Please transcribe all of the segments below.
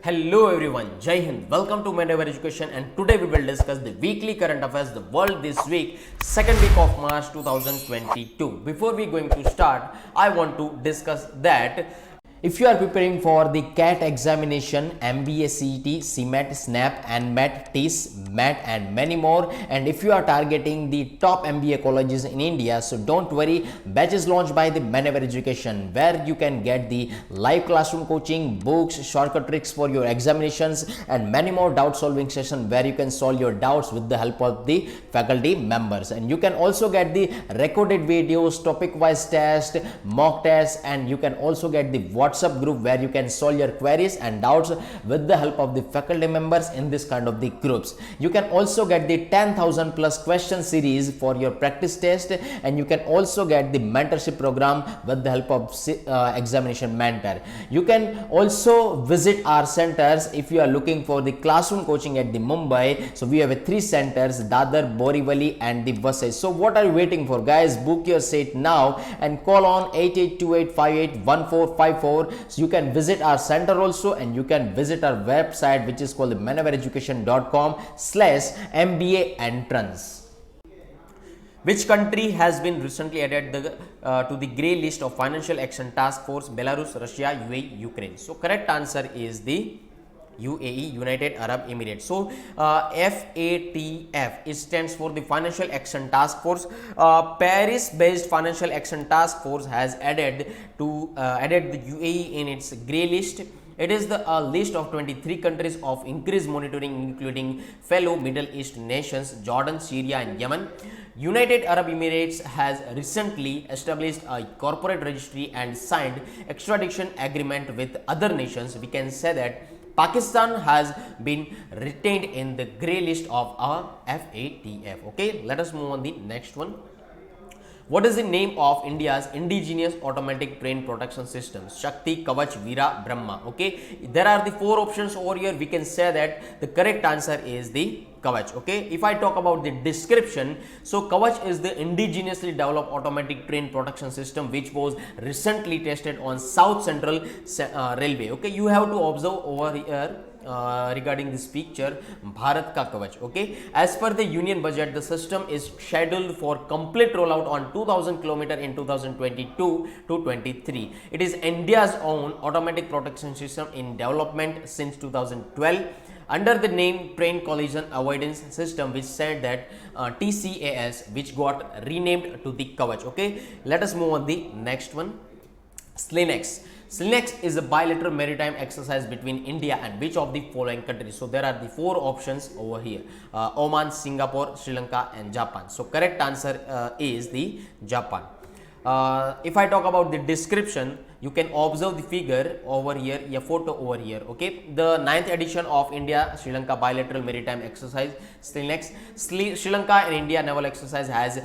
Hello everyone, Jai Hind. Welcome to Manoeuvre Education, and today we will discuss the weekly current affairs, the world this week, second week of March 2022. Before we going to start, I want to discuss that if you are preparing for the CAT examination, MBA, CET, CMAT, SNAP, NMAT, TIS, MAT and many more, and if you are targeting the top MBA colleges in India, so don't worry, batch is launched by the Manoeuvre Education where you can get the live classroom coaching, books, shortcut tricks for your examinations and many more doubt solving session where you can solve your doubts with the help of the faculty members. And you can also get the recorded videos, topic wise test, mock tests, and you can also get the WhatsApp group where you can solve your queries and doubts with the help of the faculty members in this kind of the groups. You can also get the 10,000 plus question series for your practice test, and you can also get the mentorship program with the help of examination mentor. You can also visit our centers if you are looking for the classroom coaching at the Mumbai. So we have three centers, Dadar, Borivali and the Vasai. So what are you waiting for, guys? Book your seat now and call on 8828581454. So you can visit our center also, and you can visit our website which is called the manoeuvreeducation.com/MBA entrance. Which country has been recently added to the grey list of Financial Action Task Force? Belarus, Russia, UAE, Ukraine. So correct answer is the UAE, United Arab Emirates. So FATF, it stands for the Financial Action Task Force. Paris based Financial Action Task Force has added the UAE in its grey list. It is the list of 23 countries of increased monitoring, including fellow Middle East nations Jordan, Syria and Yemen. United Arab Emirates has recently established a corporate registry and signed extradition agreement with other nations. We can say that Pakistan has been retained in the grey list of FATF. Okay, let us move on the next one. What is the name of India's indigenous automatic train protection system? Shakti, Kavach, Veera, Brahma. Okay, there are the four options over here. We can say that the correct answer is the Kavach. Okay, if I talk about the description, so Kavach is the indigenously developed automatic train protection system which was recently tested on South Central Railway. Okay, you have to observe over here regarding this picture, Bharat Ka Kavach. Okay, as per the union budget, the system is scheduled for complete rollout on 2000 km in 2022 to 23. It is India's own automatic protection system in development since 2012 under the name Train Collision Avoidance System, which said that TCAS, which got renamed to the Kavach. Okay, let us move on the next one. SLINEX. SLINEX is a bilateral maritime exercise between India and which of the following countries? So there are the four options over here: Oman, Singapore, Sri Lanka and Japan. So correct answer is the Japan. If I talk about the description, you can observe the figure over here, a photo over here. Okay, the 9th edition of India Sri Lanka bilateral maritime exercise SLINEX, Sri Lanka and India naval exercise has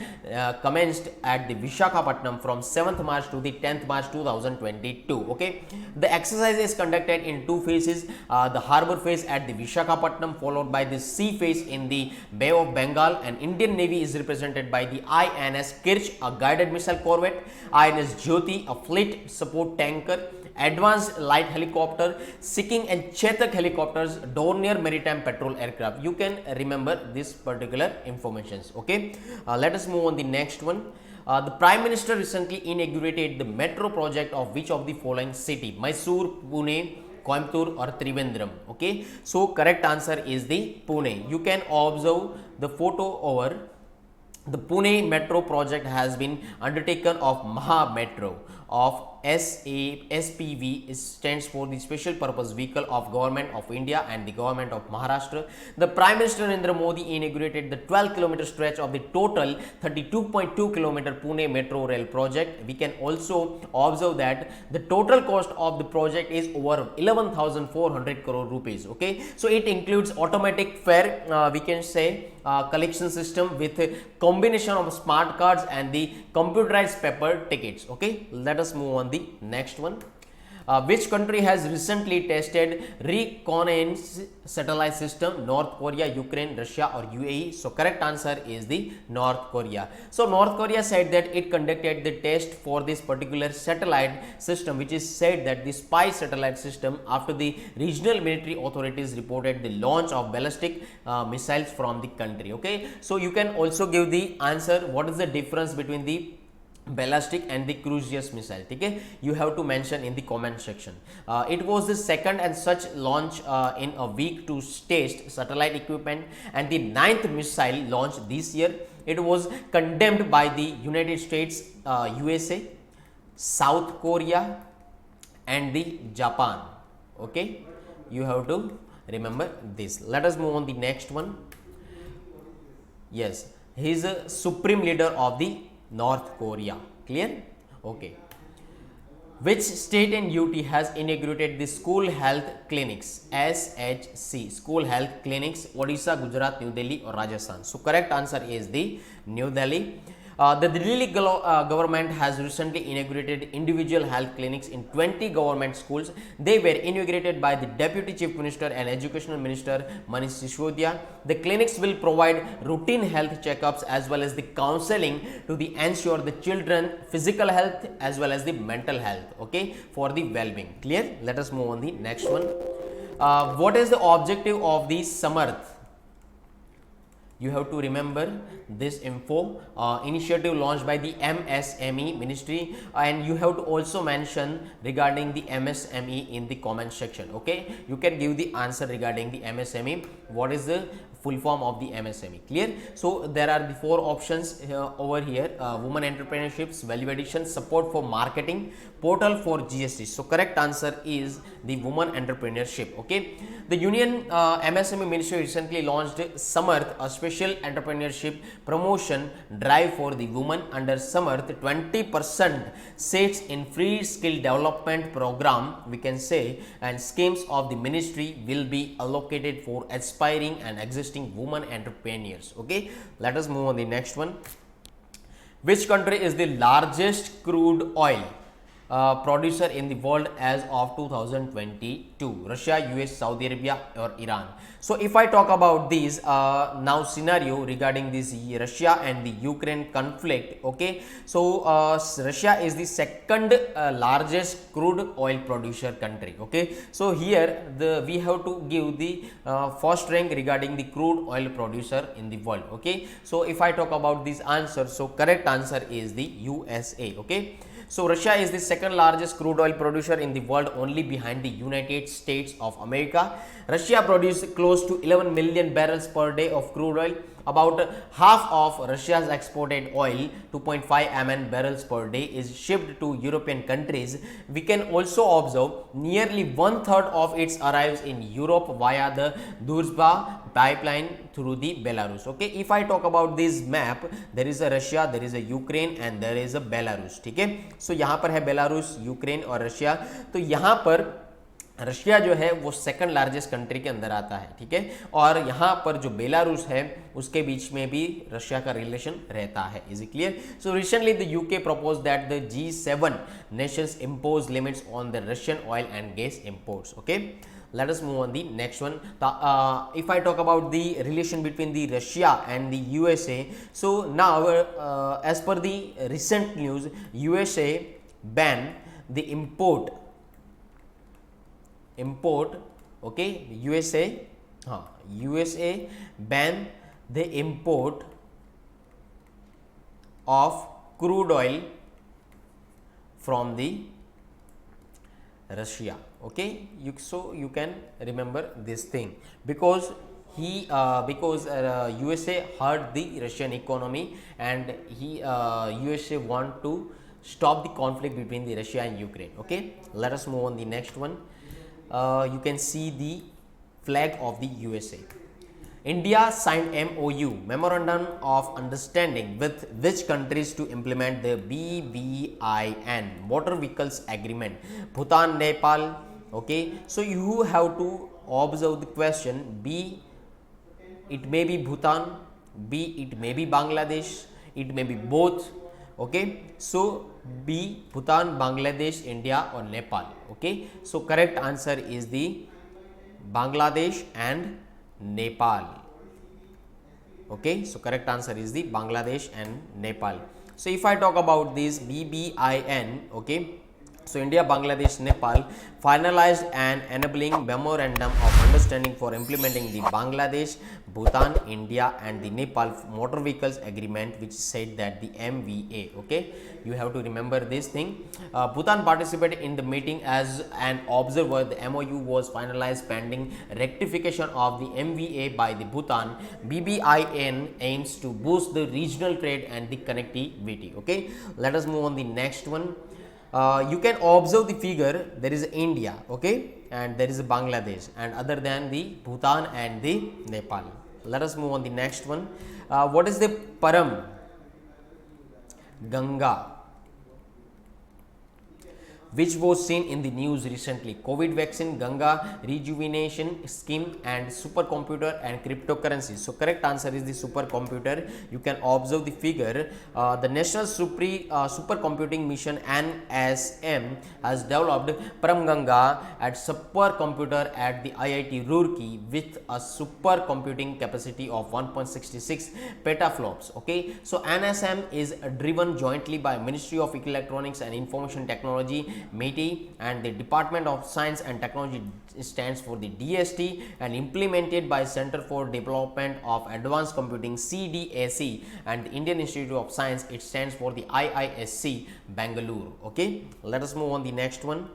commenced at the Visakhapatnam from 7th March to the 10th March 2022. Okay, the exercise is conducted in two phases: the harbor phase at the Visakhapatnam, followed by the sea phase in the Bay of Bengal. And Indian Navy is represented by the INS Kirch, a guided missile corvette, INS Jyoti, a fleet support tanker, advanced light helicopter, Sikking and Chetak helicopters, Dornier maritime patrol aircraft. You can remember this particular informations. Okay, let us move on the next one. The Prime Minister recently inaugurated the metro project of which of the following city? Mysore, Pune, Coimbatore or Trivandrum. Okay, so correct answer is the Pune. You can observe the photo over. The Pune metro project has been undertaken of Maha Metro of SPV, stands for the Special Purpose Vehicle of Government of India and the Government of Maharashtra. The Prime Minister Narendra Modi inaugurated the 12-kilometer stretch of the total 32.2-kilometer Pune Metro Rail project. We can also observe that the total cost of the project is over 11,400 crore rupees. Okay, so it includes automatic fare, we can say collection system with a combination of smart cards and the computerized paper tickets. Okay, let us move on the next one. Which country has recently tested Reconnaissance satellite system? North Korea, Ukraine, Russia or UAE? So correct answer is the North Korea. So North Korea said that it conducted the test for this particular satellite system, which is said that the spy satellite system, after the regional military authorities reported the launch of ballistic missiles from the country. Okay, so you can also give the answer, what is the difference between the ballistic and the cruise missile. Okay, you have to mention in the comment section. It was the second and such launch in a week to test satellite equipment, and the 9th missile launched this year. It was condemned by the United States, USA, South Korea and the Japan. Okay, you have to remember this. Let us move on the next one. Yes, he is a supreme leader of the North Korea. Clear? Okay. Which state and UT has inaugurated the school health clinics? SHC, school health clinics. Odisha, Gujarat, New Delhi or Rajasthan? So correct answer is the New Delhi. The Delhi government has recently inaugurated individual health clinics in 20 government schools. They were inaugurated by the Deputy Chief Minister and Educational Minister Manish Sisodiya. The clinics will provide routine health checkups as well as the counseling to ensure the children physical health as well as the mental health, okay, for the well-being. Clear? Let us move on the next one. What is the objective of the Samarth? You have to remember this info. Initiative launched by the MSME ministry, and you have to also mention regarding the MSME in the comment section. Okay, you can give the answer regarding the MSME. What is the full form of the MSME? Clear? So there are the 4 options over here: women entrepreneurships, value addition, support for marketing, portal for GST. So correct answer is the women entrepreneurship. Okay, the Union MSME Ministry recently launched Samarth, a special entrepreneurship promotion drive for the women. Under Samarth, 20% seats in free skill development program, we can say, and schemes of the ministry will be allocated for aspiring and existing women entrepreneurs. Okay, let us move on the next one. Which country is the largest crude oil producer in the world as of 2022? Russia, US, Saudi Arabia or Iran? So if I talk about these now scenario regarding this Russia and the Ukraine conflict, okay, so Russia is the second largest crude oil producer country. Okay, so here we have to give the first rank regarding the crude oil producer in the world. Okay, so if I talk about this answer, so correct answer is the USA. Okay, so Russia is the second largest crude oil producer in the world, only behind the United States of America. Russia produces close to 11 million barrels per day of crude oil. About half of Russia's exported oil, 2.5 MN barrels per day, is shipped to European countries. We can also observe nearly 1/3 of it arrives in Europe via the Druzhba pipeline through the Belarus. Okay, if I talk about this map, there is a Russia, there is a Ukraine and there is a Belarus. ठीक है, so यहाँ पर है Belarus, Ukraine और Russia. तो यहाँ पर Russia जो है वो सेकंड लार्जेस्ट कंट्री के अंदर आता है. ठीक है, और यहाँ पर जो बेलारूस है उसके बीच में भी रशिया का रिलेशन रहता है. Is it clear? So recently the UK propose that the G7 nations impose limits on the Russian oil and gas imports. Okay, let us move on the next one. If I talk about the relation between the Russia and the USA, so now as per the recent news, USA ban the import, okay, USA ban the import of crude oil from the Russia. Okay, so you can remember this thing because USA hurt the Russian economy and USA want to stop the conflict between the Russia and Ukraine. Okay, let us move on the next one. You can see the flag of the USA. India signed MOU, Memorandum of Understanding, with which countries to implement the BVIN, Motor Vehicles Agreement? Bhutan, Nepal. Okay, so you have to observe the question. B, it may be Bhutan, B, it may be Bangladesh, it may be both, Okay, so B, Bhutan, Bangladesh, India or Nepal. Okay, so correct answer is the Bangladesh and Nepal. Okay, so correct answer is the Bangladesh and Nepal. So if I talk about this BBIN, okay, so India, Bangladesh, Nepal finalized an enabling memorandum of understanding for implementing the Bangladesh, Bhutan, India and the Nepal motor vehicles agreement, which said that the MVA. Okay, you have to remember this thing. Bhutan participated in the meeting as an observer. The MOU was finalized pending rectification of the MVA by the Bhutan. BBIN aims to boost the regional trade and the connectivity. Okay, let us move on the next one. You can observe the figure, there is India, okay, and there is Bangladesh, and other than the Bhutan and the Nepal. Let us move on the next one. What is the param? Ganga, which was seen in the news recently. COVID vaccine, Ganga rejuvenation scheme and supercomputer and cryptocurrency. So correct answer is the supercomputer. You can observe the figure. The National Supercomputing Mission NSM has developed Param Ganga at supercomputer at the IIT Roorkee with a supercomputing capacity of 1.66 petaflops. Okay, so NSM is driven jointly by Ministry of Electronics and Information Technology, MIT, and the Department of Science and Technology, stands for the DST, and implemented by Center for Development of Advanced Computing, CDAC, and the Indian Institute of Science, it stands for the IISc, Bangalore. Okay, let us move on the next one.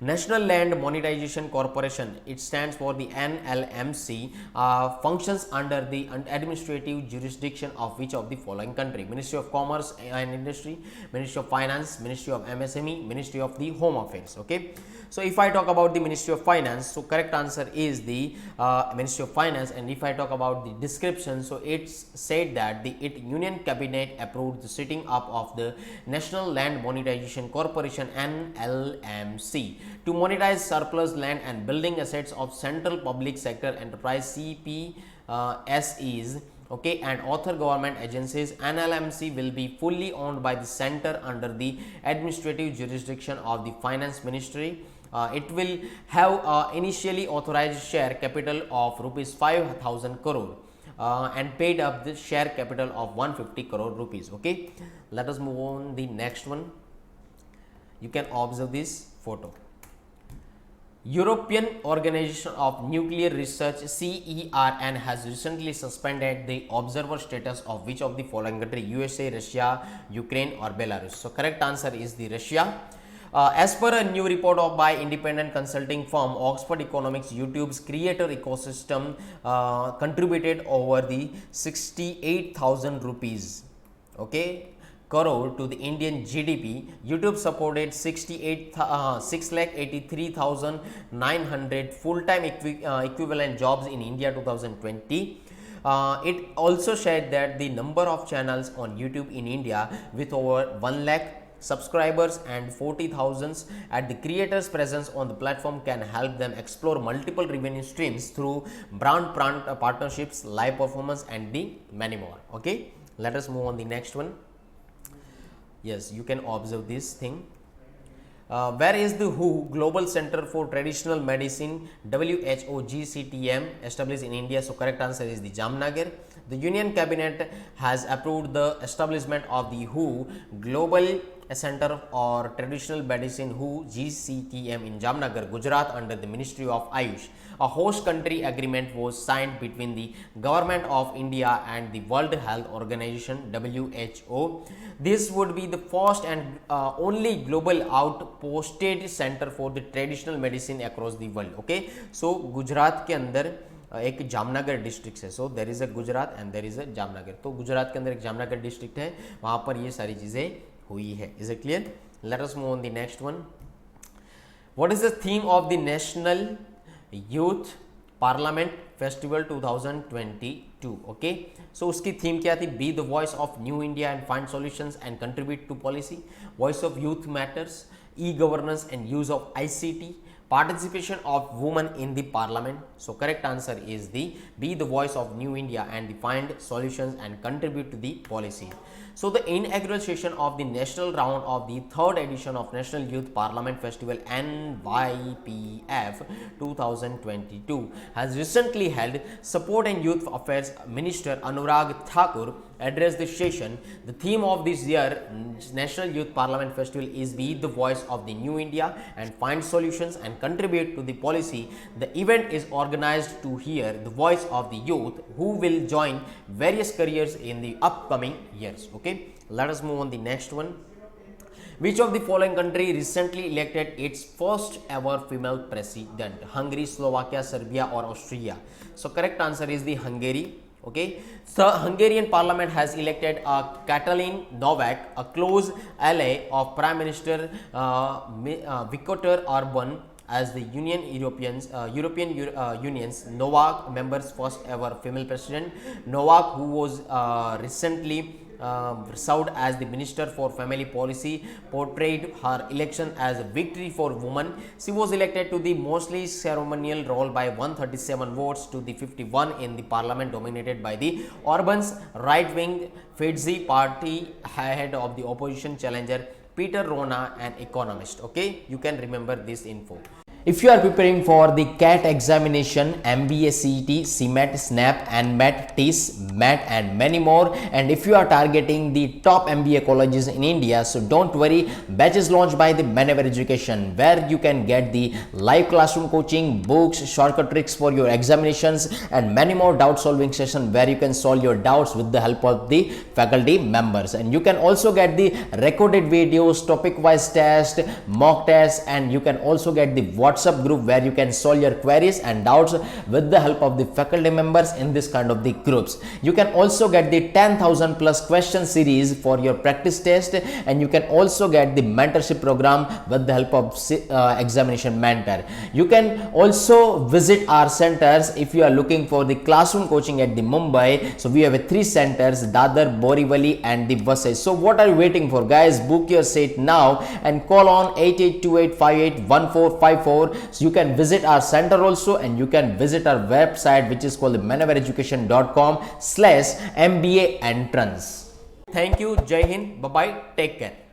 National Land Monetization Corporation, it stands for the NLMC, functions under the administrative jurisdiction of which of the following country? Ministry of Commerce and Industry, Ministry of Finance, Ministry of MSME, Ministry of the Home Affairs. Okay, so if I talk about the Ministry of Finance, so correct answer is the Ministry of Finance. And if I talk about the description, so it's said that the Union Cabinet approved the setting up of the National Land Monetization Corporation, NLMC, to monetize surplus land and building assets of central public sector enterprise, CPSEs, okay, and author government agencies. NLMC will be fully owned by the center under the administrative jurisdiction of the Finance Ministry. It will have initially authorized share capital of rupees 5,000 crore and paid up the share capital of 150 crore rupees. Okay, let us move on the next one. You can observe this photo. European Organization of Nuclear Research, CERN, has recently suspended the observer status of which of the following country? USA, Russia, Ukraine or Belarus. So correct answer is the Russia. As per a new report by independent consulting firm Oxford Economics, YouTube's creator ecosystem contributed over the 68,000 rupees, okay, crore to the Indian GDP. YouTube supported 6,83,900 full-time equivalent jobs in India 2020. It also shared that the number of channels on YouTube in India with over 1 lakh subscribers and 40,000 at the creators' presence on the platform can help them explore multiple revenue streams through brand partnerships, live performance and the many more. Okay, let us move on the next one. Yes, you can observe this thing. Where is the WHO Global Center for Traditional Medicine, WHO GCTM, established in India? So correct answer is the Jamnagar. The Union Cabinet has approved the establishment of the WHO Global Center for Traditional Medicine, WHO GCTM, in Jamnagar, Gujarat, under the Ministry of Ayush. A host country agreement was signed between the Government of India and the World Health Organization, WHO. This would be the first and only global outposted center for the traditional medicine across the world. Okay, so Gujarat के अंदर एक Jamnagar district है. So there is a Gujarat and there is a Jamnagar. तो गुजरात के अंदर एक Jamnagar district है, वहाँ पर ये सारी चीज़ें हुई है. Is it clear? Let us move on the next one. What is the theme of the national youth parliament festival 2022. Okay, so उसकी थीम क्या थी? Be the voice of new India and find solutions and contribute to policy. Voice of youth matters, e governance and use of ICT, participation of women in the parliament. So correct answer is the be the voice of new India and the find solutions and contribute to the policy. So the inaugural session of the national round of the third edition of National Youth Parliament Festival NYPF 2022 has recently held. Support and Youth Affairs Minister Anurag Thakur addressed the session. The theme of this year National Youth Parliament Festival is Be the Voice of the New India and Find Solutions and Contribute to the Policy. The event is organized to hear the voice of the youth who will join various careers in the upcoming years. Okay, let us move on the next one. Which of the following country recently elected its first ever female president? Hungary, Slovakia, Serbia or Austria? So correct answer is the Hungary. Okay, so Hungarian parliament has elected Katalin Novak, a close ally of Prime Minister Viktor Orban, as the European Union's Novak member's first ever female president. Novak, who was recently served as the Minister for Family Policy, portrayed her election as a victory for women. She was elected to the mostly ceremonial role by 137 votes to the 51 in the parliament dominated by the Orban's right-wing FATF party, ahead of the opposition challenger Peter Rona, an economist. Okay, you can remember this info. If you are preparing for the CAT examination, MBA, CET, CMAT, SNAP, NMAT, TIS, MAT and many more, and if you are targeting the top MBA colleges in India, so don't worry, batch is launched by the Manoeuvre Education, where you can get the live classroom coaching, books, shortcut tricks for your examinations and many more doubt solving sessions where you can solve your doubts with the help of the faculty members. And you can also get the recorded videos, topic wise test, mock tests, and you can also get the WhatsApp group where you can solve your queries and doubts with the help of the faculty members in this kind of the groups. You can also get the 10,000 plus question series for your practice test, and you can also get the mentorship program with the help of examination mentor. You can also visit our centers if you are looking for the classroom coaching at the Mumbai. So we have 3 centers, Dadar, Borivali and the Vasai. So what are you waiting for, guys? Book your seat now and call on 8828581454. So you can visit our center also, and you can visit our website, which is called manoeuvreeducation.com/MBA entrance. Thank you. Jai Hind. Bye bye. Take care.